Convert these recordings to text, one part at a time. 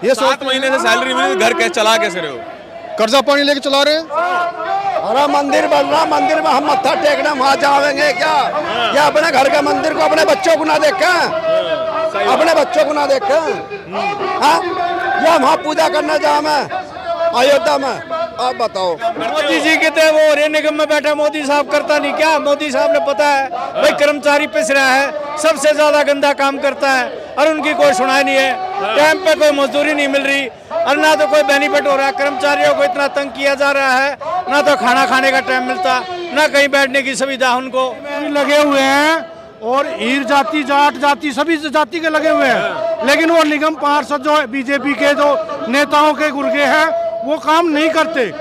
ये 7 महीने से सैलरी मिली, घर कैसे चला कैसे रहे हो? कर्जा पानी लेके चला रहे हैं। अरे मंदिर बन रहा, मंदिर में हम मत्था टेकने वहाँ जाएंगे क्या? या अपने घर के मंदिर को अपने बच्चों को ना देखें, अपने बच्चों को ना देखें, हाँ? या वहाँ पूजा करने जाए मैं अयोध्या में? आप बताओ। मोदी जी के थे वो रेल निगम में बैठा, मोदी साहब करता नहीं क्या? मोदी साहब ने पता है भाई कर्मचारी पिस रहा है, सबसे ज्यादा गंदा काम करता है और उनकी कोई सुनाई नहीं है। टाइम पे कोई मजदूरी नहीं मिल रही और ना तो कोई बेनिफिट हो रहा है। कर्मचारियों को इतना तंग किया जा रहा है, ना तो खाना खाने का टाइम मिलता, ना कहीं बैठने की सुविधा उनको। लगे हुए हैं और ईर जाति जाट जाति सभी जाति के लगे हुए हैं, लेकिन वो निगम पार्षद जो बीजेपी के जो नेताओं के गुर्गे हैं वो काम नहीं करते।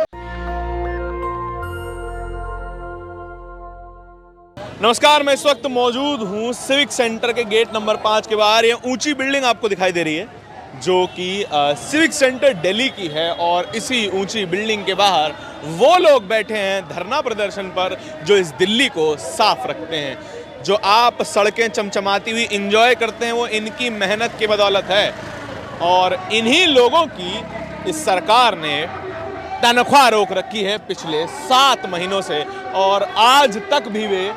नमस्कार, मैं इस वक्त मौजूद हूँ सिविक सेंटर के गेट नंबर 5 के बाहर। ये ऊंची बिल्डिंग आपको दिखाई दे रही है जो कि सिविक सेंटर दिल्ली की है और इसी ऊंची बिल्डिंग के बाहर वो लोग बैठे हैं धरना प्रदर्शन पर जो इस दिल्ली को साफ रखते हैं। जो आप सड़कें चमचमाती हुई एंजॉय करते हैं वो इनकी मेहनत की बदौलत है और इन्हीं लोगों की इस सरकार ने तनख्वाह रोक रखी है पिछले 7 महीनों से और आज तक भी वे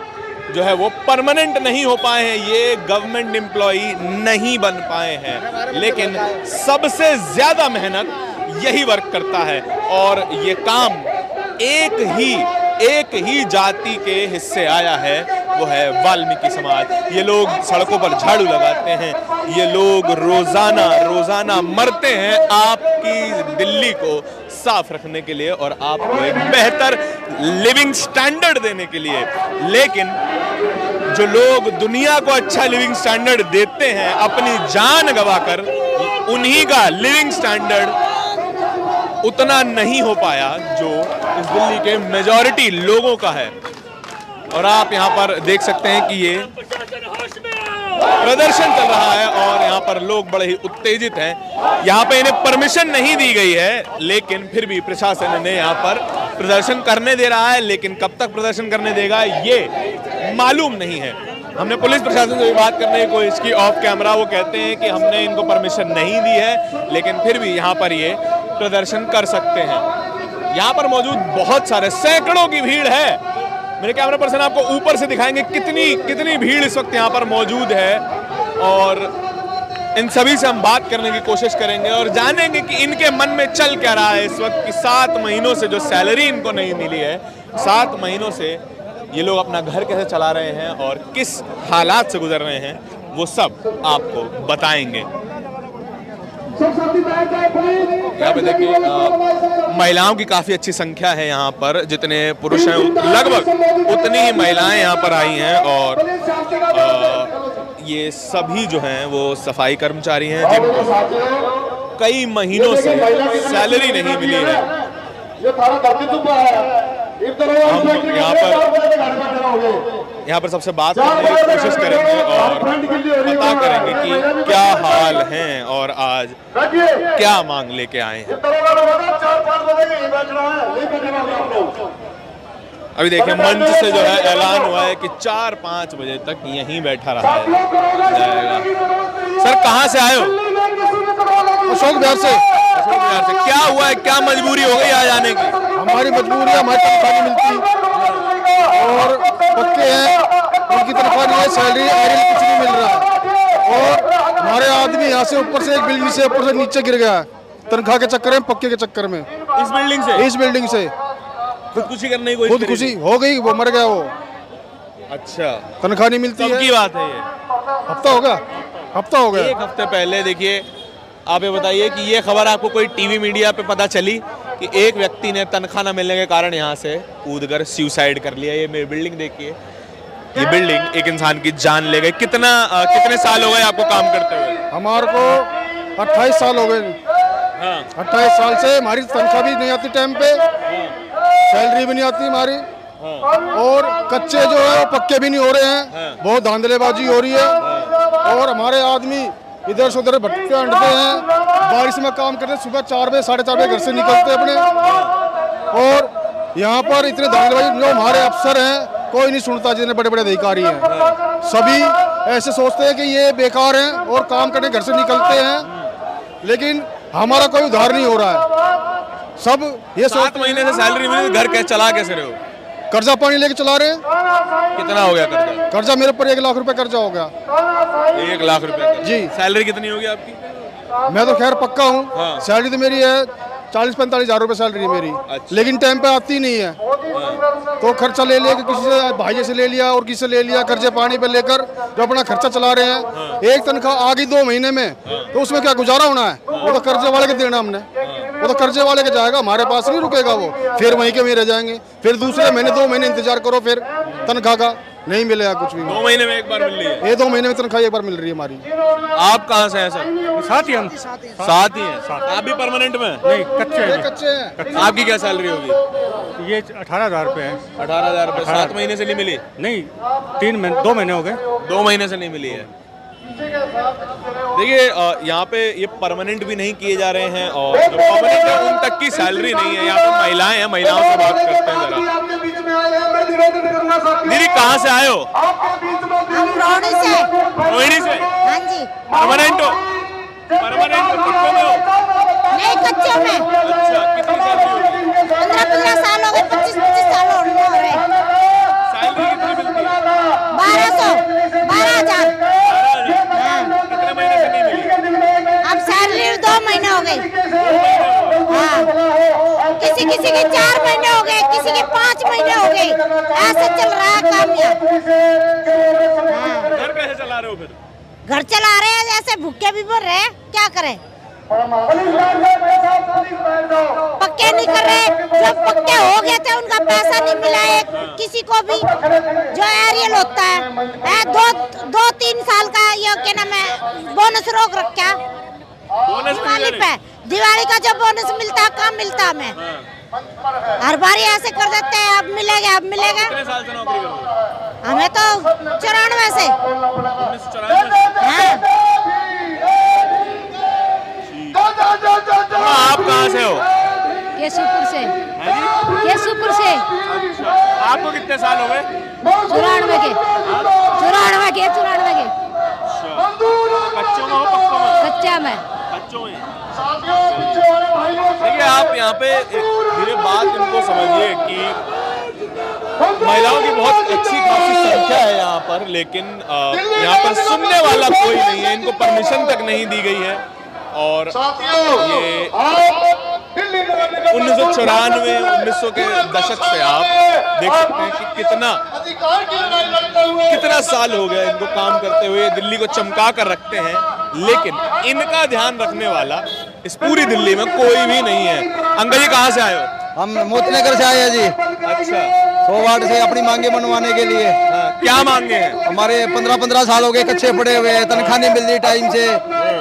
जो है वो परमानेंट नहीं हो पाए हैं, ये गवर्नमेंट एम्प्लॉई नहीं बन पाए हैं। लेकिन सबसे ज्यादा मेहनत यही वर्क करता है और ये काम एक ही जाति के हिस्से आया है, वो है वाल्मीकि समाज। ये लोग सड़कों पर झाड़ू लगाते हैं, ये लोग रोजाना मरते हैं आपकी दिल्ली को साफ रखने के लिए और आपको एक बेहतर लिविंग स्टैंडर्ड देने के लिए। लेकिन जो लोग दुनिया को अच्छा लिविंग स्टैंडर्ड देते हैं अपनी जान गंवाकर, उन्हीं का लिविंग स्टैंडर्ड उतना नहीं हो पाया जो इस दिल्ली के मेजॉरिटी लोगों का है। और आप यहाँ पर देख सकते हैं कि ये प्रदर्शन चल रहा है और यहाँ पर लोग बड़े ही उत्तेजित हैं। यहाँ पे इन्हें परमिशन नहीं दी गई है, लेकिन फिर भी प्रशासन ने यहाँ पर प्रदर्शन करने दे रहा है। लेकिन कब तक प्रदर्शन करने देगा ये मालूम नहीं है। हमने पुलिस प्रशासन से भी बात करने की कोशिश की ऑफ कैमरा, वो कहते हैं कि हमने इनको परमिशन नहीं दी है, लेकिन फिर भी यहाँ पर ये प्रदर्शन कर सकते हैं। यहाँ पर मौजूद बहुत सारे सैकड़ों की भीड़ है। मेरे कैमरा पर्सन आपको ऊपर से दिखाएंगे कितनी भीड़ इस वक्त यहाँ पर मौजूद है और इन सभी से हम बात करने की कोशिश करेंगे और जानेंगे कि इनके मन में चल क्या रहा है इस वक्त कि 7 महीनों से जो सैलरी इनको नहीं मिली है, 7 महीनों से ये लोग अपना घर कैसे चला रहे हैं और किस हालात से गुजर रहे हैं, वो सब आपको बताएंगे। यहाँ पे देखिए महिलाओं की काफी अच्छी संख्या है यहाँ पर, जितने पुरुष हैं लगभग उतनी ही महिलाएं यहाँ पर आई हैं और ये सभी जो हैं वो सफाई कर्मचारी हैं जिनको कई महीनों से सैलरी नहीं मिली है। हम यहाँ पर सबसे बात करने की कोशिश करेंगे और पता करेंगे कि क्या हाल हैं और आज क्या मांग लेके आए हैं। अभी देखिए मंच से जो है ऐलान हुआ है कि 4-5 बजे तक यहीं बैठा रहा है सर, कहाँ से आए हो? अशोक बिहार से। क्या हुआ है, क्या मजबूरी हो गई आज आने की? हमारी मजबूरी है, हमारी तनख्वाह नहीं मिलती और पक्के हैं उनकी तनख्वाह नहीं है, सैलरी आयरन कुछ नहीं मिल रहा है और हमारे आदमी यहाँ से ऊपर से एक बिल्डिंग से ऊपर से नीचे गिर गया है तनख्वाह के चक्कर में, पक्के के चक्कर में। इस बिल्डिंग से खुदकुशी करने की खुदकुशी हो गई, वो मर गया वो। अच्छा, तनख्वाह नहीं मिलती है। की बात है ये? हफ्ता हो गया। 1 हफ्ते पहले देखिए, आप ये बताइए कि ये खबर आपको कोई टीवी मीडिया पे पता चली कि एक व्यक्ति ने तनख्वाह न मिलने के कारण यहाँ से कूदकर सुसाइड कर लिया। ये मेरी बिल्डिंग देखिए, ये बिल्डिंग एक इंसान की जान ले गई। कितने साल हो गए आपको काम करते हुए? हमारे को 28 साल हो गए। हाँ। 28 साल से हमारी तनख्वाह भी नहीं आती टाइम पे, सैलरी भी नहीं आती हमारी और कच्चे जो है वो पक्के भी नहीं हो रहे हैं, बहुत धांधलेबाजी हो रही है और हमारे आदमी इधर से उधर भटकते अंटते हैं। बारिश में काम करते, सुबह 4 बजे 4:30 बजे घर से निकलते अपने और यहाँ पर इतने धांधलेबाजी। जो हमारे अफसर हैं कोई नहीं सुनता, जितने बड़े बड़े अधिकारी हैं सभी ऐसे सोचते हैं कि ये बेकार हैं और काम करने घर से निकलते हैं, लेकिन हमारा कोई उधार नहीं हो रहा है। सब ये 7 महीने से सैलरी मिली, घर कैसे चला कैसे रहे हो? कर्जा पानी लेके चला रहे हैं। कितना हो गया कर्जा? कर्जा मेरे ऊपर 1 लाख रुपए कर्जा हो गया। 1 लाख रुपए का। जी। सैलरी कितनी होगी आपकी? मैं तो खैर पक्का हूँ। हाँ। सैलरी तो मेरी है 40-45 हज़ार रुपए सैलरी है मेरी। अच्छा। लेकिन टाइम पे आती नहीं है। तो खर्चा ले लेके किसी से, भाई से ले लिया और किसी से ले लिया, कर्जे पानी पे लेकर जो अपना खर्चा चला रहे हैं। एक तनख्वाह आ गई 2 महीने में, तो उसमें क्या गुजारा होना है? वो तो कर्जे वाले के देना हमने, वो तो कर्जे वाले के जाएगा, हमारे पास नहीं रुकेगा वो। फिर वहीं के वहीं रह जाएंगे। फिर दूसरे महीने 2 महीने इंतजार करो, फिर तनख्वाह का नहीं मिलेगा कुछ भी। 2 महीने में एक बार मिल रही है? ये 2 महीने में तनख्वाह एक बार मिल रही है हमारी। आप कहाँ से हैं सर? साथ ही हम साथ ही हैं। आप भी परमानेंट में? नहीं, कच्चे ये हैं। कच्चे हैं। आपकी क्या सैलरी होगी? ये 18,000 रुपये है। 18,000 रुपए। 7 महीने से नहीं मिली? नहीं, 2 महीने हो गए। 2 महीने से नहीं मिली है। देखिए यहाँ पे ये परमानेंट भी नहीं किए जा रहे हैं, और जो परमानेंट है उन तक की सैलरी नहीं है। यहाँ पे महिलाएं हैं, महिलाओं से बात करते हैं जरा। दीदी कहाँ से आए हो? हम रोहड़ी से। रोहिणी से? हाँ जी। परमानेंट हो? परमानेंट हो? पक्कों में हो? नहीं, कच्चे में। अच्छा, कितनी सैलरी होगी? 15 साल हो गए, 25 साल हो रहे। सैलरी कितनी मिलती है? 12,000। कितने महीने से नहीं मिली? अब सैलरी 2 महीने हो गए। हाँ, किसी के 4 महीने हो गए, किसी के 5 महीने हो गए। ऐसे चल रहा है काम यहाँ। घर कैसे चला रहे हो फिर? घर चला रहे हैं, ऐसे भूखे भी मर रहे हैं, क्या करें? पक्के नहीं कर रहे, जो पक्के हो गए थे उनका पैसा नहीं मिला है किसी को भी। जो एरियल होता है 2-3 साल का, ये क्या नाम है, बोनस रोक रखा। दिवाली पे, दिवाली का जो बोनस मिलता है कहाँ मिलता हमें? हर बार ऐसे कर देते हैं, अब मिलेगा अब मिलेगा। कितने साल से नौकरी कर रहे हो? हमें तो 94 से। 1994 हाँ। आप कहाँ से हो? केशवपुर से। हैं जी? केशवपुर से। अच्छा, आपको कितने साल हो गए? 94 के। 94 के। बच्चों में हो पक्कों में? कच्चा में। बच्चों में। देखिए आप यहाँ पे एक धीरे बात इनको समझिए कि महिलाओं की बहुत अच्छी खासी संख्या है यहाँ पर, लेकिन यहाँ पर सुनने वाला कोई नहीं है। इनको परमिशन तक नहीं दी गई है। और ये 1994-1900 के दशक से आप देख सकते हैं कि कितना साल हो गया इनको काम करते हुए। दिल्ली को चमका कर रखते हैं, लेकिन इनका ध्यान रखने वाला इस पूरी दिल्ली में कोई भी नहीं है। अंकल जी कहाँ से आए हो? हम मोतीनगर से आए हैं जी। अच्छा, 100 वार्ड से अपनी मांगे मनवाने के लिए। क्या मांगे हैं? हमारे 15 साल हो गए कच्चे पड़े हुए हैं, तनख्वाह नहीं मिल रही टाइम से,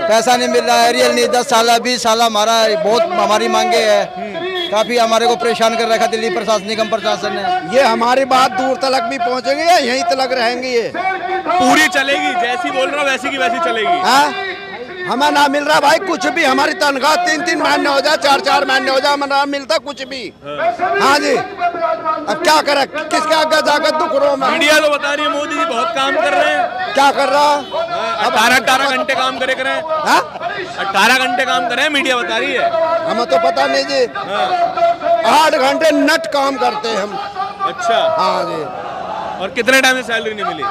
पैसा नहीं मिल रहा है, एरियल नहीं, 10 साल 20 साल हमारा बहुत हमारी मांगे है। काफी हमारे को परेशान कर रखा दिल्ली प्रशासन, निगम प्रशासन ने। ये हमारी बात दूर तक भी पहुंचेगी या यहीं तक रहेंगे? ये पूरी चलेगी, जैसी बोल रहा हूँ वैसी की वैसी चलेगी। हाँ, हमें ना मिल रहा भाई कुछ भी। हमारी तनख्वाह 3-3 महीने हो जाए, 4-4 महीने हो जाए, हमें ना मिलता कुछ भी। हाँ जी, अब क्या करे, किसके आगे जाकर दुख रो मैं? मीडिया तो बता रही है मोदी जी बहुत काम कर रहे हैं। क्या कर रहा? 18 घंटे काम करे करें। 18 घंटे काम करें, मीडिया बता रही है। हमें तो पता नहीं जी। 8 घंटे नट काम करते हैं हम। अच्छा, हाँ जी। और कितने टाइम से सैलरी नहीं मिली?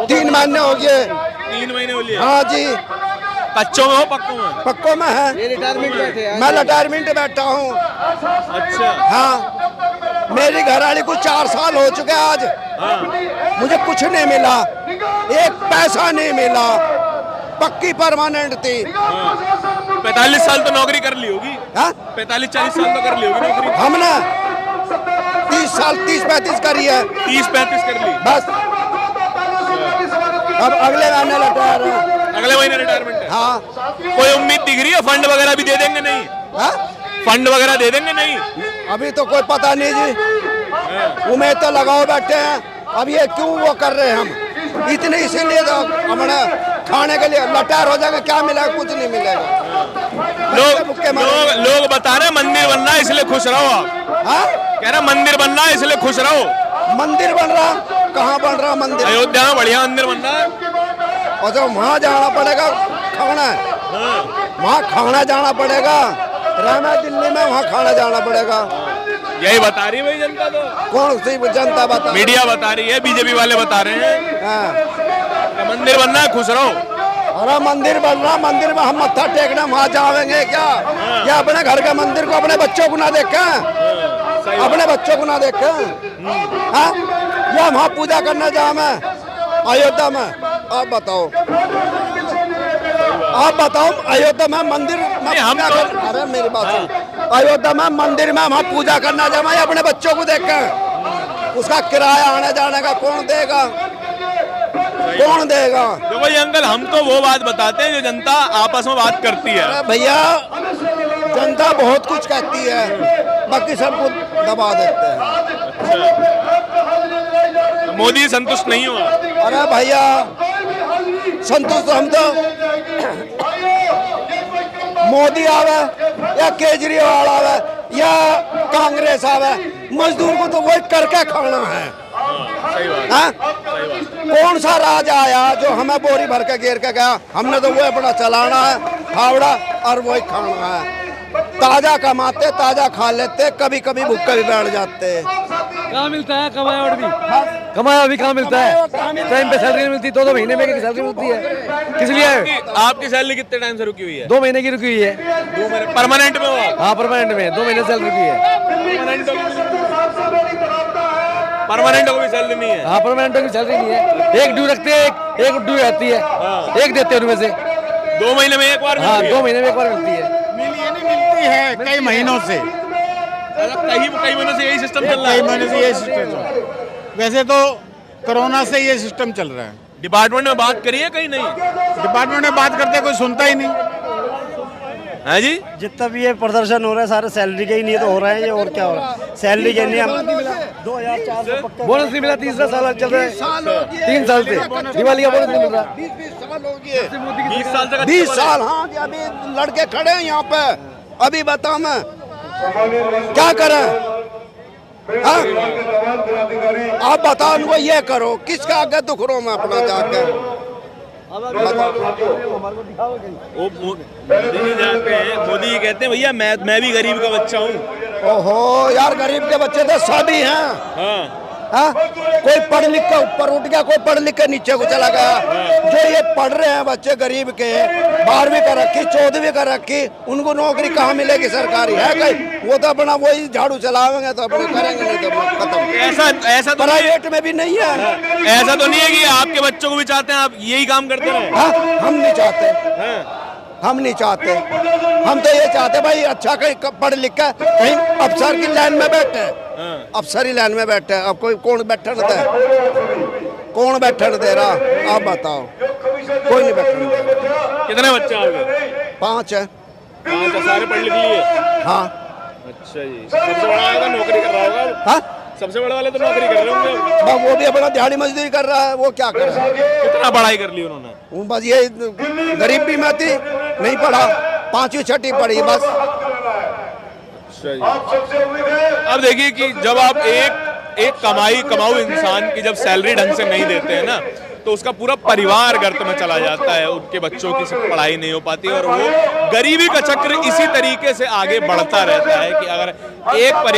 3 महीने हो गए। 3 महीने हो लिए। हाँ जी। कच्चों में हो पक्कों में? पक्कों में है। मैं रिटायरमेंट बैठा हूँ। अच्छा, हाँ, मेरी घरवाली को 4 साल हो चुके आज। मुझे कुछ नहीं मिला, एक पैसा नहीं मिला। पक्की परमानेंट थी। 45 साल तो नौकरी कर ली होगी। 45-40 साल तो कर ली होगी नौकरी। हमने 30 साल 30-35 करी है। 30-35 कर ली बस। अब अगले महीने रिटायर है। अगले महीने रिटायरमेंट है। हाँ। कोई उम्मीद दिख रही है? फंड वगैरह भी दे देंगे? नहीं, फंड वगैरह दे देंगे? नहीं, अभी तो कोई पता नहीं जी। उम्मीद तो लगाओ बैठे हैं। अब ये क्यों वो कर रहे हैं हम इतने? इसीलिए तो हमारा खाने के लिए लटार हो जाएगा, क्या मिलेगा? कुछ नहीं मिलेगा। लोग बता रहे मंदिर बनना है इसलिए खुश रहो आप। हाँ, कह रहे मंदिर बनना है इसलिए खुश रहो। मंदिर बन रहा? कहाँ बन रहा मंदिर? अयोध्या में बढ़िया मंदिर बनना है। और तो वहाँ जाना पड़ेगा, खाना है। वहाँ खाना जाना पड़ेगा। रहना दिल्ली में, वहाँ खाना जाना पड़ेगा। यही बता रही है भाई जनता तो। कौन सी जनता बता? मीडिया बता रही है, बीजेपी वाले बता रहे हैं। हाँ। मंदिर बनना है, खुश रहो। अरे मंदिर बन रहा, मंदिर में हम मत्था टेकना वहाँ जाएंगे क्या? या अपने घर के मंदिर को अपने बच्चों को ना देखें, अपने बच्चों को ना देखें। हाँ, या वहाँ पूजा करना जाए अयोध्या में? आप बताओ, आप बताओ अयोध्या में मंदिर में पूजा कर, अरे मेरी बात सुन, अयोध्या में मंदिर में वहाँ पूजा करना जाए अपने बच्चों को देखें, उसका किराया आने जाने का कौन देगा? कौन देगा? देखो ये अंकल, हम तो वो बात बताते हैं जो जनता आपस में बात करती है। अरे भैया, जनता बहुत कुछ कहती है, बाकी सबको दबा देते हैं। मोदी संतुष्ट नहीं हुआ? अरे भैया, संतुष्ट हम तो मोदी आवे या केजरीवाल आवे या कांग्रेस आवे, मजदूर को तो वही करके खाना है। हाँ? कौन सा राज आया जो हमें बोरी भर के घेर के गया? हमने तो वो अपना चलाना है, फावड़ा और वही खाना है। ताजा कमाते, ताजा खा लेते, कभी कभी भूखे भी बैठ जाते। कहाँ मिलता है कमाया? और भी कमाया भी कहाँ मिलता है? टाइम पे सैलरी मिलती, 2-2 महीने में सैलरी मिलती है। किस लिए? आपकी सैलरी कितने टाइम से रुकी हुई है? 2 महीने की रुकी हुई है। 2 महीने परमानेंट में हो? हाँ, परमानेंट में 2 महीने सैलरी रुकी है। परमानेंट को भी सैलरी नहीं है? हाँ, परमानेंट की सैलरी नहीं है। एक ड्यू रखते हैं, एक ड्यू रहती है, एक देते हैं उनमें से। 2 महीने में एक बार? हाँ, 2 महीने में एक बार मिलती है। मिलती है कई महीनों से, कई महीनों से यही सिस्टम चल रहा है। कई महीने से यही सिस्टम चल रहा है। वैसे तो कोरोना से ये सिस्टम चल रहा है। डिपार्टमेंट में बात करिए कहीं? नहीं, डिपार्टमेंट में बात करते कोई सुनता ही नहीं है जी। जितना भी ये प्रदर्शन हो रहा है सारे सैलरी के ही नहीं तो हो रहा है ये, और क्या हो रहा है? सैलरी के नहीं, हम 2400 पक्का बोनस नहीं मिला, 3 साल चल रहा है, 3 साल से दिवाली का बोनस नहीं मिल रहा। 20 साल हो गए, 20 साल से 20 साल। हाँ, अभी लड़के खड़े हैं यहाँ पे, अभी बताओ मैं क्या करें? हाँ? आप बताओ उनको, ये करो, किसका आगे दुख रो मैं अपना जाके? वो मोदी जाते हैं, मोदी कहते हैं भैया मैं भी गरीब का बच्चा हूँ। ओहो यार, गरीब के बच्चे तो सभी हैं। हाँ। हाँ? कोई पढ़ लिख के ऊपर उठ गया, कोई पढ़ लिख के नीचे को चला गया। जो ये पढ़ रहे हैं बच्चे गरीब के, 12वीं कर रखी, 14वीं कर रखी, उनको नौकरी कहाँ मिलेगी? सरकारी है कहीं? वो तो अपना वही झाड़ू चलावेंगे तो अपने करेंगे, नहीं तो खत्म। ऐसा तो प्राइवेट में भी नहीं है। ऐसा तो नहीं है कि आपके बच्चों को भी चाहते हैं आप यही काम करते रहे? हाँ, हम नहीं चाहते, हम नहीं चाहते। हम तो ये चाहते भाई अच्छा कहीं पढ़ लिख कर कहीं अफसर की लाइन में बैठे, अफसरी लाइन में बैठे। अब कोई कौन बैठने दे? कौन बैठने दे रहा? आप बताओ, कोई नहीं बैठने दे। कितने बच्चे आपके? 5 है। 5? सारे पढ़ लिख लिए? हाँ। अच्छा जी। सबसे बड़ा वाला नौकरी कर रहा होगा? हाँ, सबसे बड़े वाले तो नौकरी कर रहे होंगे। वो भी अपना दिहाड़ी मजदूरी कर रहा है, वो क्या कर रहा है? कितना पढ़ाई कर ली उन्होंने? वो बस ये गरीबी में थी, नहीं पढ़ा, 5वीं 6वीं पढ़ी बस। अब देखिए कि जब आप एक कमाऊ इंसान की जब सैलरी ढंग से नहीं देते हैं ना, तो उसका पूरा परिवार गर्त में चला जाता है, उनके बच्चों की सब पढ़ाई नहीं हो पाती और वो गरीबी का चक्र इसी तरीके से आगे बढ़ता रहता है कि अगर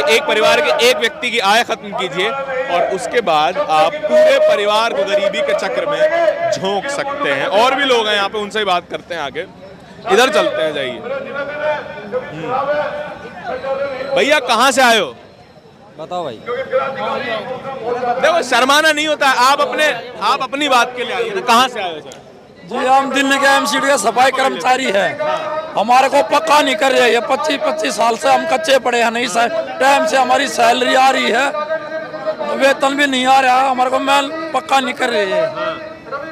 एक परिवार के एक व्यक्ति की आय खत्म कीजिए और उसके बाद आप पूरे परिवार को गरीबी के चक्र में झोंक सकते हैं। और भी लोग हैं यहाँ पे, उनसे ही बात करते हैं आगे। इधर चलते हैं, जाइए। भैया कहाँ से आए हो? बताओ भाई। देखो शर्माना नहीं होता, आप अपनी बात के लिए आइए ना। कहाँ से आए हो सर? जी, हम दिल्ली के एमसीडी के सफाई कर्मचारी हैं। हमारे को पक्का नहीं कर रहे, ये 25-25 साल से हम कच्चे पड़े हैं। नहीं टाइम से हमारी सैलरी आ रही है, वेतन भी नहीं आ रहा, हमारे को मेल पक्का नहीं कर रही है।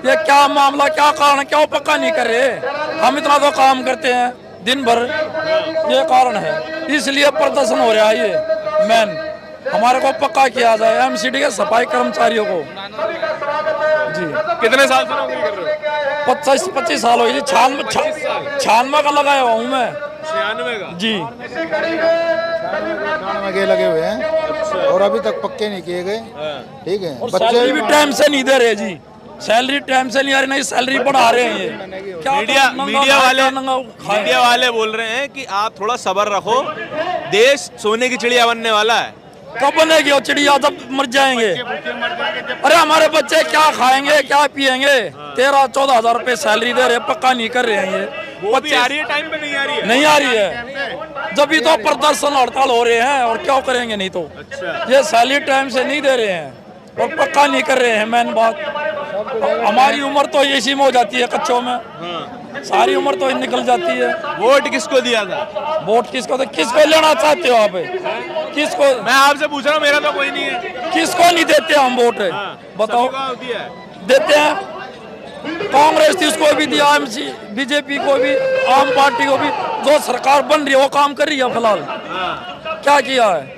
ये क्या मामला, क्या कारण, क्यों पक्का नहीं कर रहे? हम इतना तो काम करते हैं दिन भर, ये कारण है, इसलिए प्रदर्शन हो रहा है। ये मेन हमारे को पक्का किया जाए एमसीडी के सफाई कर्मचारियों को। जी, कितने साल से नौकरी कर रहे हो? 25 साल हो गए जी। 96 का लगाया हुआ हूँ मैं। 96 का? जी। 96 के लगे हुए हैं और अभी तक पक्के नहीं किए गए। ठीक है, और सैलरी भी टाइम से नहीं दे रहे जी। सैलरी टाइम से नहीं आ रही, नहीं सैलरी बढ़ा रहे हैं ये। क्या मीडिया वाले बोल रहे हैं कि आप थोड़ा सब्र रखो, देश सोने की चिड़िया बनने वाला है। कब बनेगी वो चिड़िया? जब मर जाएंगे। अरे हमारे बच्चे क्या खाएंगे, क्या पिएंगे? 13-14 हजार रुपए सैलरी दे रहे, पक्का नहीं कर रहे हैं ये। वो भी आ रही है, टाइम पे नहीं आ रही है। नहीं आ रही है, जब भी तो प्रदर्शन हड़ताल हो रहे हैं, और क्या करेंगे नहीं तो। ये सैलरी टाइम से नहीं दे रहे हैं और पक्का नहीं कर रहे हैं। मेन बात, हमारी उम्र तो इसी में हो जाती है, कच्चों में सारी उम्र तो निकल जाती है। वोट किसको दिया था? वोट किसको, तो किसको लेना चाहते हो आप? किसको? मैं आपसे पूछ रहा हूँ, मेरा तो कोई नहीं है। किसको नहीं देते हम वोट? बताओ। देते हैं, कांग्रेस थी उसको भी दिया, एमसी बीजेपी को भी, आम पार्टी को भी। जो सरकार बन रही है वो काम कर रही है फिलहाल। क्या किया है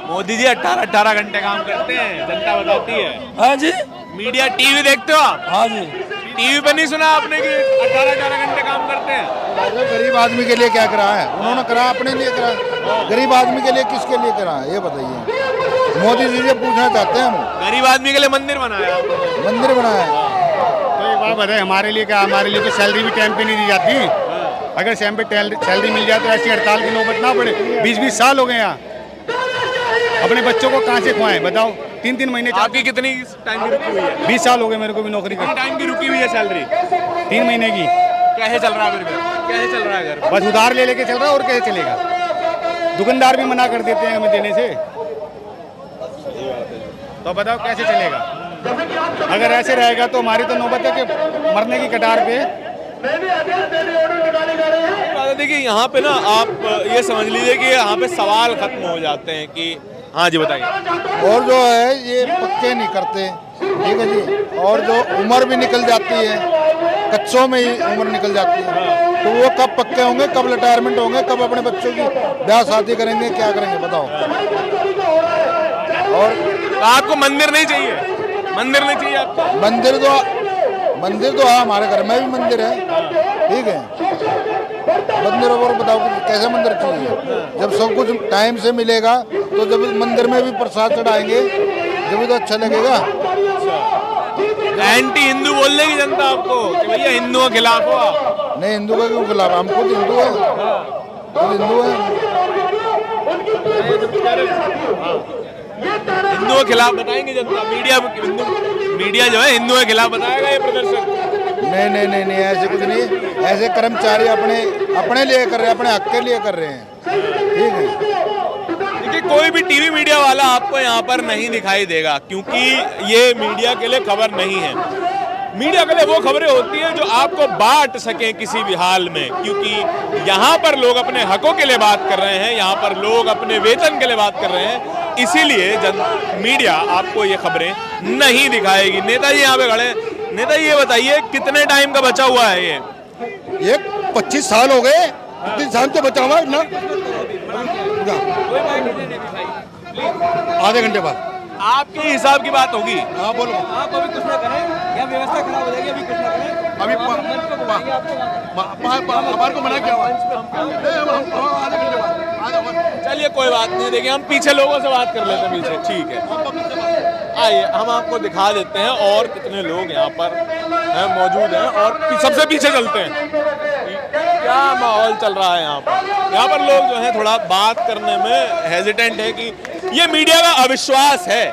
मोदी जी? 18 घंटे काम करते हैं, जनता बताती है। हाँ जी। मीडिया टीवी देखते हो आप? हाँ जी। टीवी पे नहीं सुना आपने कि 18 घंटे काम करते हैं? गरीब आदमी के लिए क्या करा है उन्होंने? करा अपने लिए करा, गरीब आदमी के लिए किसके लिए करा है ये बताइए। मोदी जी से पूछना चाहते हैं हम। गरीब आदमी के लिए मंदिर बनाया, मंदिर बनाया। तो एक बात बताए, हमारे लिए क्या? हमारे लिए तो सैलरी भी टाइम पे नहीं दी जाती। अगर टाइम पे सैलरी मिल जाए तो ऐसी हड़ताल की नौबत ना पड़े। 20-20 साल हो गए यहाँ, अपने बच्चों को कहाँ से खुआएं बताओ? 3-3 महीने। आपकी कितनी टाइम की रुकी हुई है? 20 साल हो गए मेरे को भी नौकरी करते। टाइम की रुकी हुई है सैलरी? 3 महीने की। कैसे चल रहा है फिर? कैसे चल रहा है घर? बस उधार ले लेके चल रहा है, और कैसे चलेगा? दुकानदार भी मना कर देते हैं हमें देने से, तो बताओ कैसे चलेगा? अगर ऐसे रहेगा तो हमारी तो नौबत है कि मरने की कतार पे। देखिए यहाँ पे ना आप ये समझ लीजिए कि यहाँ पे सवाल खत्म हो जाते हैं कि हाँ जी बताइए। और जो है ये पक्के नहीं करते, ठीक है जी। और जो उम्र भी निकल जाती है, कच्चों में ही उम्र निकल जाती है, तो वो कब पक्के होंगे, कब रिटायरमेंट होंगे, कब अपने बच्चों की ब्याह शादी करेंगे, क्या करेंगे बताओ? और आपको मंदिर नहीं चाहिए? मंदिर नहीं चाहिए आपको? मंदिर तो है, हमारे घर में भी मंदिर है, ठीक है। मंदिर और बताओ कैसे मंदिर चाहिए? जब सब कुछ टाइम से मिलेगा तो जब मंदिर में भी प्रसाद चढ़ाएंगे जब तो अच्छा लगेगा। एंटी हिंदू बोल देगी जनता आपको कि भैया हिंदुओं के खिलाफ हो आप? नहीं, हिंदू का क्यों खिलाफ? हम खुद हिंदू है, खुद हिंदू है। हिंदुओं के खिलाफ बताएंगे जनता? मीडिया जो है हिंदुओं के खिलाफ बताएगा ये प्रदर्शन? नहीं, ऐसे कुछ नहीं। ऐसे कर्मचारी अपने लिए कर रहे हैं, अपने हक के लिए कर रहे हैं, ठीक है। देखिए कोई भी टीवी मीडिया वाला आपको यहाँ पर नहीं दिखाई देगा, क्योंकि ये मीडिया के लिए खबर नहीं है। मीडिया के लिए वो खबरें होती हैं जो आपको बांट सकें किसी भी हाल में, क्योंकि यहाँ पर लोग अपने हकों के लिए बात कर रहे हैं, यहाँ पर लोग अपने वेतन के लिए बात कर रहे हैं, इसीलिए मीडिया आपको ये खबरें नहीं दिखाएगी। नेताजी यहाँ पे खड़े। नेताजी ये बताइए कितने टाइम का बचा हुआ है ये? 25 साल हो गए, 30 साल तो बचा हुआ ना, आधे घंटे बाद आपके हिसाब की बात होगी। हाँ बोलो। आप अभी कुछ ना करें या व्यवस्था खराब हो जाएगी, अभी कुछ ना करें। अभी हमारे को मना किया हुआ आधे घंटे बाद। चलिए कोई बात नहीं, देखिए हम पीछे लोगों से बात कर लेते हैं पीछे, ठीक है। आइए हम आपको दिखा देते हैं और कितने लोग यहाँ पर हैं, मौजूद हैं, और सबसे पीछे चलते हैं क्या माहौल चल रहा है यहाँ पर। यहाँ पर लोग जो हैं थोड़ा बात करने में हेजिटेंट है कि ये मीडिया का अविश्वास है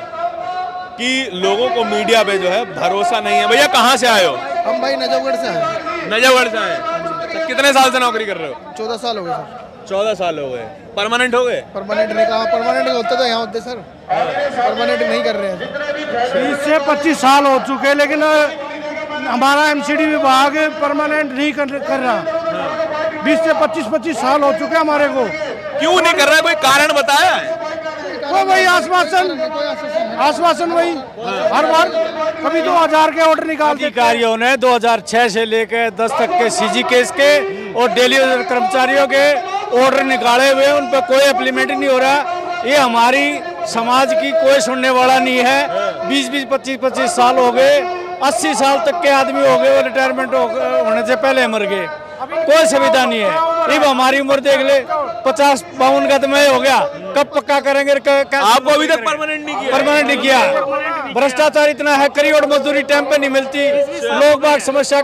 कि लोगों को मीडिया पे जो है भरोसा नहीं है। भैया कहाँ से आए हो? हम भाई नजफगढ़ से हैं। नजफगढ़ से आए। कितने साल से नौकरी कर रहे हो? 14 साल हो गए सर। 14 साल हो गए। परमानेंट हो गए? परमानेंट नहीं कहा, परमानेंट होता तो यहाँ होते सर, परमानेंट नहीं कर रहे हैं। 20 से 25 साल हो चुके हैं, लेकिन हमारा एमसीडी विभाग परमानेंट नहीं कर रहा। 20 से 25 साल हो चुके हमारे को। क्यों नहीं कर रहा है? कोई कारण बताया है? वो वही आश्वासन वही हर बार, कभी 2000 के ऑर्डर निकालते। अधिकारियों ने 2006 से लेकर 10 तक के सीजी केस के और डेली कर्मचारियों के ऑर्डर निकाले हुए, उन पर कोई इम्प्लीमेंट नहीं हो रहा। ये हमारी समाज की कोई सुनने वाला नहीं है। 20-20, 25-25 साल हो गए, 80 साल तक के आदमी हो गए, वो रिटायरमेंट होने से पहले मर गए। कोई सुविधा नहीं है। अब हमारी उम्र देख ले 50-52 का तो मैं हो गया, कब पक्का करेंगे? आपको अभी तक परमानेंट नहीं किया? परमानेंट नहीं किया। भ्रष्टाचार इतना है, करोड़ मजदूरी टाइम पे नहीं मिलती, लोग बाग समस्या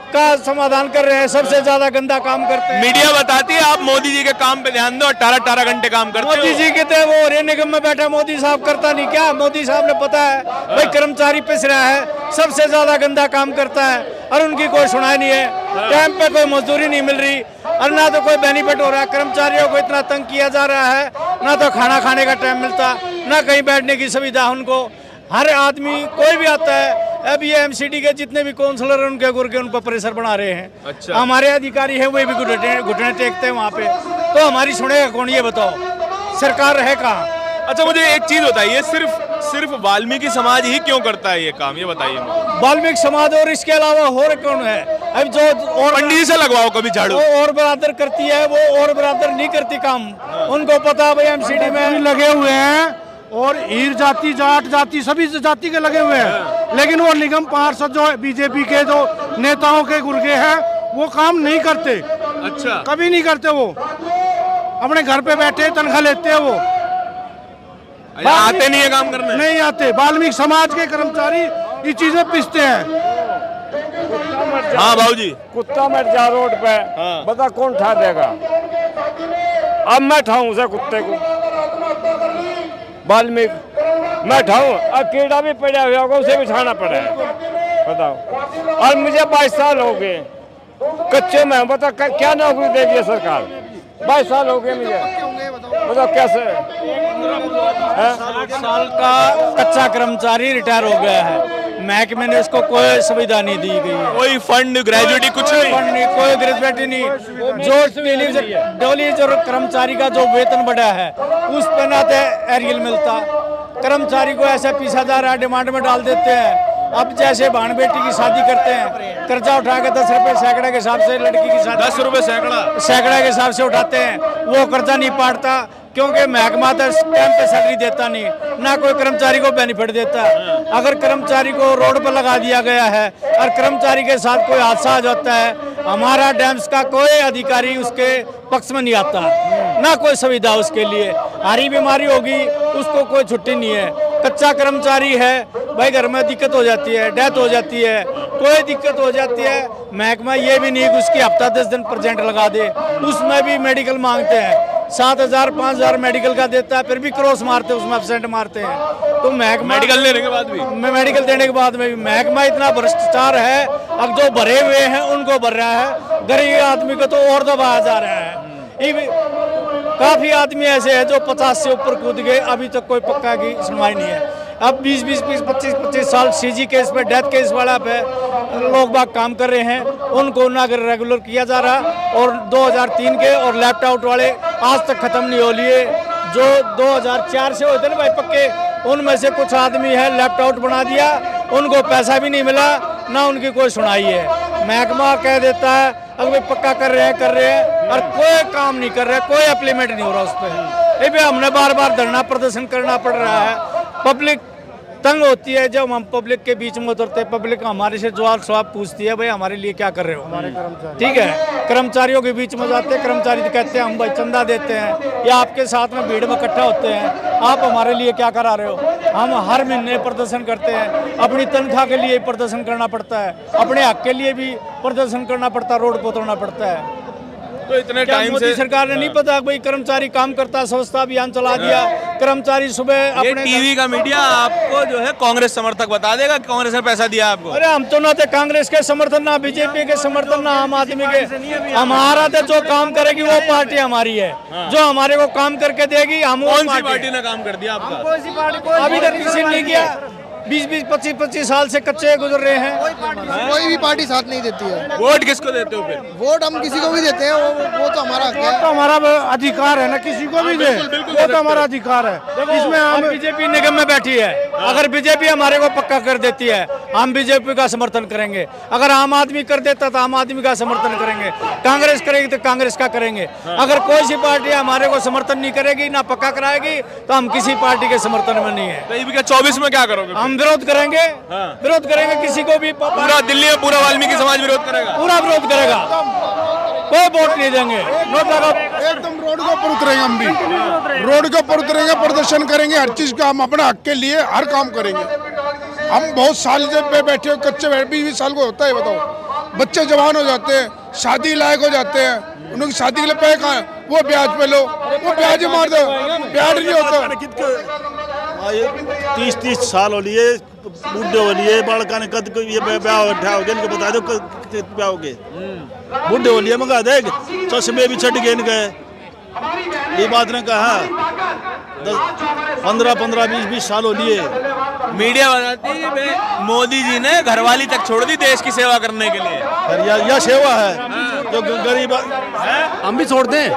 का समाधान कर रहे हैं, सबसे ज्यादा गंदा काम करते हैं। मीडिया बताती है आप मोदी जी के काम पे ध्यान दो, 18-18 घंटे काम करते हो। मोदी जी के तो वो रेल निगम में बैठा मोदी साहब करता नहीं क्या? मोदी साहब ने पता है भाई कर्मचारी पिस रहा है, सबसे ज्यादा गंदा काम करता है और उनकी कोई सुनाई नहीं है। टाइम पे कोई मजदूरी नहीं मिल रही और ना तो कोई बेनिफिट हो रहा है। कर्मचारियों को इतना तंग किया जा रहा है, ना तो खाना खाने का टाइम मिलता, ना कहीं बैठने की सुविधा उनको। हर आदमी कोई भी आता है, अब ये एमसीडी के जितने भी काउंसलर हैं उनके गुर के उन पर प्रेशर बना रहे हैं। अच्छा। हमारे अधिकारी हैं वे भी घुटने टेकते हैं वहाँ पे, तो हमारी सुनेगा कौन? ये बताओ, सरकार है कहाँ? अच्छा मुझे एक चीज बताइए, सिर्फ वाल्मीकि समाज ही क्यों करता है ये काम, ये बताइए। वाल्मीकि समाज और इसके अलावा और कौन है? अब जो और पंडित जी से लगवाओ कभी झाड़ू। और बरादर करती है, वो और बरादर नहीं करती काम। उनको पता भाई एमसीडी में लगे हुए हैं और हीर जाति, जाट जाति, सभी जाति के लगे हुए हैं, लेकिन वो निगम पार्षद जो बीजेपी के जो नेताओं के गुर्गे हैं वो काम नहीं करते। अच्छा, कभी नहीं करते, वो अपने घर पे बैठे तनख्वाह लेते हैं, वो आते नहीं है काम करने? नहीं आते। वाल्मीकि समाज के कर्मचारी ये चीजें पिसते हैं। हाँ भाऊजी, कुत्ता मर जा रोड पे, बता कौन ठा देगा? अब मैं ठाऊं उसे कुत्ते को, वाल्मीकि मैं ठाऊं, अब कीड़ा भी पड़ा हुआ होगा उसे बिठाना पड़ा है, बताओ। और मुझे 22 साल हो गए कच्चे में, बता क्या नौकरी देगी है सरकार? 22 साल हो गए मुझे, बताओ कैसे? 60 साल का कच्चा कर्मचारी रिटायर हो गया है, महकमे ने उसको कोई सुविधा नहीं दी गई है, कोई फंड, ग्रेजुएटी कुछ नहीं, फंड नहीं, कोई ग्रेजुएटी नहीं। जो डेली जो कर्मचारी का जो वेतन बढ़ा है उस पर ना तो एरियल मिलता, कर्मचारी को ऐसा पीसा जा रहा है, डिमांड में डाल देते हैं। अब जैसे बहन बेटी की शादी करते हैं, कर्जा उठा के 10 रुपए सैकड़े के हिसाब से लड़की की शादी, 10 रुपए सैकड़ा के हिसाब से उठाते हैं, वो कर्जा नहीं पाटता क्योंकि महकमा तो टाइम पे सैलरी देता नहीं, ना कोई कर्मचारी को बेनिफिट देता। अगर कर्मचारी को रोड पर लगा दिया गया है और कर्मचारी के साथ कोई हादसा हो जाता है, हमारा डैम्स का कोई अधिकारी उसके पक्ष में नहीं आता, ना कोई सुविधा उसके लिए। हारी बीमारी होगी उसको कोई छुट्टी नहीं है। कच्चा कर्मचारी है भाई, घर में दिक्कत हो जाती है, डेथ हो जाती है, कोई दिक्कत हो जाती है, महकमा ये भी नहीं कि उसकी हफ्ता 10 दिन प्रेजेंट लगा दे, उसमें भी मेडिकल मांगते हैं। 7,000 5,000 मेडिकल का देता है, फिर भी क्रॉस मारते हैं, उसमें एब्सेंट मारते हैं। तो महकमा मेडिकल देने के बाद भी, मेडिकल देने के बाद में भी महकमा इतना भ्रष्टाचार है, अब जो भरे हुए हैं उनको भर रहा है, गरीब आदमी को तो और दबाया जा रहा है। काफी आदमी ऐसे हैं जो 50 से ऊपर कूद गए, अभी तक कोई पक्का की सुनवाई नहीं है। अब 20-20, 25-25 साल सीजी केस पे, डेथ केस वाला पे लोग बाग काम कर रहे हैं, उनको ना रेगुलर किया जा रहा। और 2003 के और लेफ्ट आउट वाले आज तक खत्म नहीं हो लिए, जो 2004 से होते ना भाई पक्के, उनमें से कुछ आदमी है लेफ्ट आउट बना दिया, उनको पैसा भी नहीं मिला, ना उनकी कोई सुनाई है। महकमा कह देता है अगर भाई पक्का कर रहे हैं और कोई काम नहीं कर रहे, कोई अप्लीमेंट नहीं हो रहा उस पर। ये भी हमने बार बार धरना प्रदर्शन करना पड़ रहा है। पब्लिक तंग होती है जब हम पब्लिक के बीच में उतरते हैं, पब्लिक हमारे से सवाल पूछती है भाई हमारे लिए क्या कर रहे हो, हमारे कर्मचारी, ठीक है। कर्मचारियों के बीच में जाते हैं, कर्मचारी कहते हैं हम भाई चंदा देते हैं या आपके साथ में भीड़ में इकट्ठा होते हैं, आप हमारे लिए क्या करा रहे हो। हम हर महीने प्रदर्शन करते हैं, अपनी तनख्वाह के लिए प्रदर्शन करना पड़ता है, अपने हक के लिए भी प्रदर्शन करना पड़ता है, रोड पर उतरना पड़ता है। तो इतने टाइम मोदी से सरकार ने नहीं पता भाई कर्मचारी काम करता, स्वच्छता अभियान चला दिया, कर्मचारी सुबह अपने टीवी का मीडिया आपको जो है कांग्रेस समर्थक बता देगा कि कांग्रेस ने पैसा दिया आपको। अरे हम तो ना थे कांग्रेस के समर्थन, ना बीजेपी के समर्थन, ना आम आदमी के। हमारा तो जो काम करेगी वो पार्टी हमारी है, जो हमारे को काम करके देगी हम। कौन सी पार्टी ने काम कर दिया आपका? अभी तक किसी ने नहीं किया। 20-20, 25-25 साल से कच्चे गुजर रहे हैं, कोई भी पार्टी साथ नहीं देती है। वोट किसको देते हो फिर? वोट हम किसी को भी देते हैं, वो तो हमारा हक है, तो हमारा अधिकार है ना, किसी को भी दे, वो तो हमारा अधिकार है। इसमें हम बीजेपी निगम में बैठी है, अगर बीजेपी हमारे को पक्का कर देती है हम बीजेपी का समर्थन करेंगे, अगर आम आदमी कर देता तो आम आदमी का समर्थन करेंगे, कांग्रेस करेगी तो कांग्रेस का करेंगे। अगर कोई सी पार्टी हमारे को समर्थन नहीं करेगी, ना पक्का कराएगी, तो हम किसी पार्टी के समर्थन में नहीं है। तो 24 में क्या करोगे? हम विरोध करेंगे, विरोध करेंगे किसी को भी। पूरा दिल्ली में पूरा वाल्मीकि समाज विरोध करेगा, पूरा विरोध करेगा। कोई वोट नहीं देंगे। नोटा का एकदम रोड के ऊपर उतरेंगे, हम भी रोड के ऊपर उतरेंगे, प्रदर्शन करेंगे, हर चीज का हम अपने हक के लिए हर काम करेंगे। हम बहुत साल से पे बैठे, कच्चे 20 साल को होता है, बताओ, बच्चे जवान हो जाते हैं, शादी लायक हो जाते हैं, उनकी शादी के लिए पैसे कहाँ है, वो ब्याज पे लो, वो ब्याज ही मार दो, ब्याज नहीं होता। 30 साल हो लिए, बूढ़े हो लिए, बालका ने कद ये ब्याह हो गया, इनको बता दो ब्याह हो गए, बूढ़े हो लिए, मंगा देख चश्मे भी छट गए इनके, ये बात ने कहा 15, 20 साल हो लिए। मीडिया बताती है मोदी जी ने घरवाली तक छोड़ दी देश की सेवा करने के लिए। यह सेवा है जो गरीब, हम भी छोड़ दें,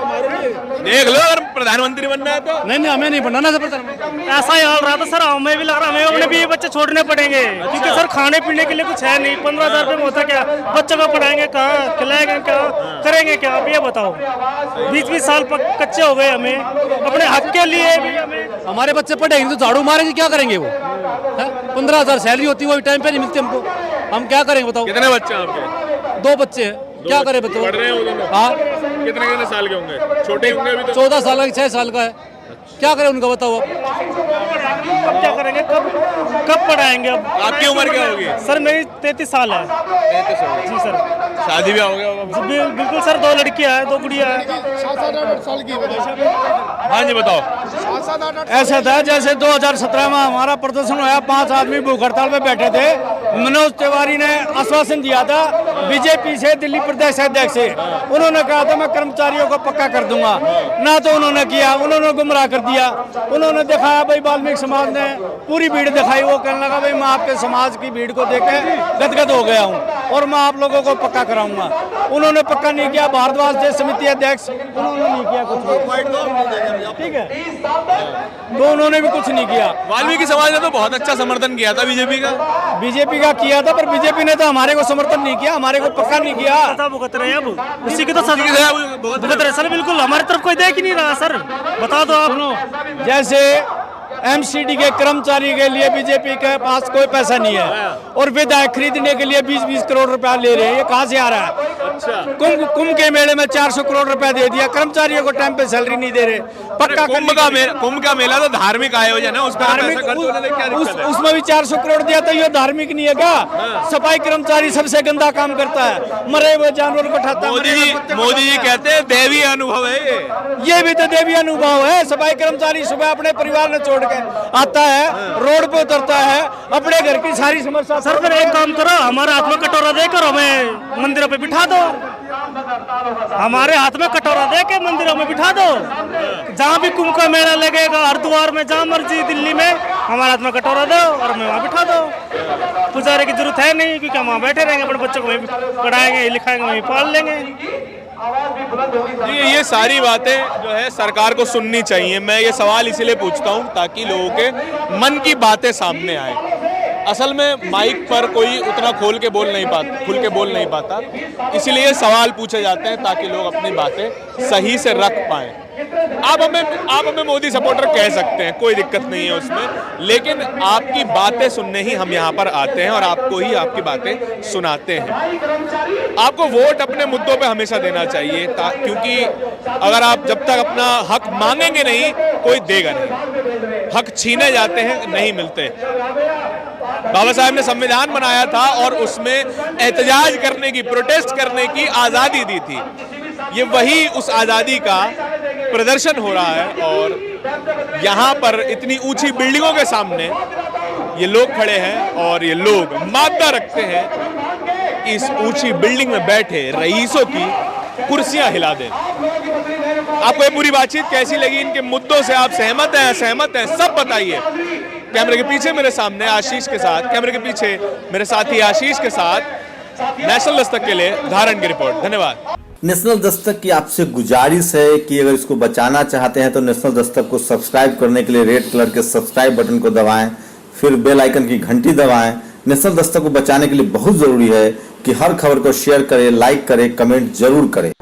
देख लो अगर प्रधानमंत्री बनना है तो। नहीं हमें नहीं बनना सर। ऐसा ही हाल रहा था सर, हमें भी लग रहा हमें अपने भी बच्चे छोड़ने पड़ेंगे, क्योंकि सर खाने पीने के लिए कुछ है नहीं। 15,000 रुपये में होता क्या, बच्चों को पढ़ाएंगे कहाँ, खिलाएंगे क्या, करेंगे क्या, आप ये बताओ। 20 साल कच्चे हो गए, हमें अपने हक के लिए भी हमारे बच्चे पढ़ेंगे तो झाड़ू मारेंगे, क्या करेंगे वो? 15,000 सैलरी होती है, वो टाइम पे नहीं मिलती हमको, हम क्या करेंगे बताओ? कितने बच्चे हैं आपके? 2 बच्चे हैं, क्या करें बताओ? पढ़ रहे हैं वो दोनों? हाँ। कितने साल के होंगे? छोटे होंगे अभी तो? 14 साल का, 6 साल का है, क्या करें उनका बताओ? अब क्या करेंगे, कब पढ़ाएंगे? अब आपकी उम्र क्या होगी? सर मेरी 33 साल है। 33 साल जी सर। शादी भी हो गया होगा? बिल्कुल सर, 2 लड़कियां हैं, 2 गुड़िया है। 7-8 साल की। हाँ जी बताओ। ऐसा था जैसे 2017 में हमारा प्रदर्शन हुआ, 5 आदमी भूख हड़ताल पे बैठे थे, मनोज तिवारी ने आश्वासन दिया था बीजेपी से, दिल्ली प्रदेश अध्यक्ष से, उन्होंने कहा था मैं कर्मचारियों को पक्का कर दूंगा, ना तो उन्होंने किया, उन्होंने गुमराह कर दिया। उन्होंने दिखाया भाई वाल्मीकि समाज ने पूरी भीड़ दिखाई, वो कहने लगा भाई मैं आपके समाज की भीड़ को देख के गदगद हो गया हूँ और मैं आप लोगों को पक्का कराऊंगा। उन्होंने पक्का नहीं किया। भारद्वाज देश समिति अध्यक्ष, उन्होंने नहीं किया कुछ, ठीक है, तो उन्होंने भी कुछ नहीं किया। वाल्मीकि समाज ने तो बहुत अच्छा समर्थन किया था बीजेपी का किया था, पर बीजेपी ने तो हमारे को समर्थन नहीं किया, हमारे को पक्का नहीं किया। भुगत रहे हैं अब, उसी की तो भुगत रहे सर, बिल्कुल हमारी तरफ कोई देख ही नहीं रहा सर, बता दो आप लोग। जैसे एमसीडी के कर्मचारी के लिए बीजेपी के पास कोई पैसा नहीं है और विधायक खरीदने के लिए 20-20 करोड़ रुपया ले रहे हैं, ये कहाँ से आ रहा है? कुंभ के मेले में 400 करोड़ रुपया दे दिया, कर्मचारियों को टाइम पे सैलरी नहीं दे रहे। पक्का कुंभ का मेला तो धार्मिक आयोजन है, उसमें भी 400 करोड़ दिया, तो ये धार्मिक नहीं है क्या? सफाई कर्मचारी सबसे गंदा काम करता है, मरे हुए जानवर को उठाता है। मोदी जी कहते हैं दैवीय अनुभव है ये भी तो दैवीय अनुभव है। सफाई कर्मचारी सुबह अपने परिवार ने छोड़ आता है, रोड पे उतरता है, अपने घर की सारी समस्या। सर फिर एक काम करो, हमारे हाथ में कटोरा देकर हमें मंदिरों पे बिठा दो, हमारे हाथ में कटोरा दे के मंदिरों में बिठा दो, जहाँ भी कुंभ का मेला लगेगा, हरिद्वार में, जहाँ मर्जी, दिल्ली में, हमारे हाथ में कटोरा दो और हमें वहाँ बिठा दो। पुजारी की जरूरत है नहीं, क्योंकि हम वहाँ बैठे रहेंगे, अपने बच्चों को वहीं पढ़ाएंगे, लिखाएंगे, वहीं पाल लेंगे। जी ये सारी बातें जो है सरकार को सुननी चाहिए। मैं ये सवाल इसीलिए पूछता हूँ ताकि लोगों के मन की बातें सामने आए। असल में माइक पर कोई उतना खुल के बोल नहीं पाता, इसलिए सवाल पूछे जाते हैं ताकि लोग अपनी बातें सही से रख पाएं। आप हमें मोदी सपोर्टर कह सकते हैं, कोई दिक्कत नहीं है उसमें, लेकिन आपकी बातें सुनने ही हम यहाँ पर आते हैं और आपको ही आपकी बातें सुनाते हैं। आपको वोट अपने मुद्दों पे हमेशा देना चाहिए, क्योंकि अगर आप जब तक अपना हक मांगेंगे नहीं, कोई देगा नहीं। हक छीने जाते हैं, नहीं मिलते। बाबा साहब ने संविधान बनाया था और उसमें एहतजाज करने की, प्रोटेस्ट करने की आज़ादी दी थी। ये वही उस आज़ादी का प्रदर्शन हो रहा है और यहाँ पर इतनी ऊंची बिल्डिंगों के सामने ये लोग खड़े हैं और ये लोग मादा रखते हैं कि इस ऊंची बिल्डिंग में बैठे रईसों की कुर्सियां हिला दें। आपको ये पूरी बातचीत कैसी लगी? इनके मुद्दों से आप सहमत हैं, असहमत हैं, सब बताइए। कैमरे के पीछे मेरे सामने आशीष के साथ, कैमरे के पीछे मेरे साथी आशीष के साथ नेशनल दस्तक के लिए धारण की रिपोर्ट। धन्यवाद। नेशनल दस्तक की आपसे गुजारिश है कि अगर इसको बचाना चाहते हैं तो नेशनल दस्तक को सब्सक्राइब करने के लिए रेड कलर के सब्सक्राइब बटन को दबाएं, फिर बेल आइकन की घंटी दबाएं। नेशनल दस्तक को बचाने के लिए बहुत जरूरी है कि हर खबर को शेयर करें, लाइक करें, कमेंट जरूर करें।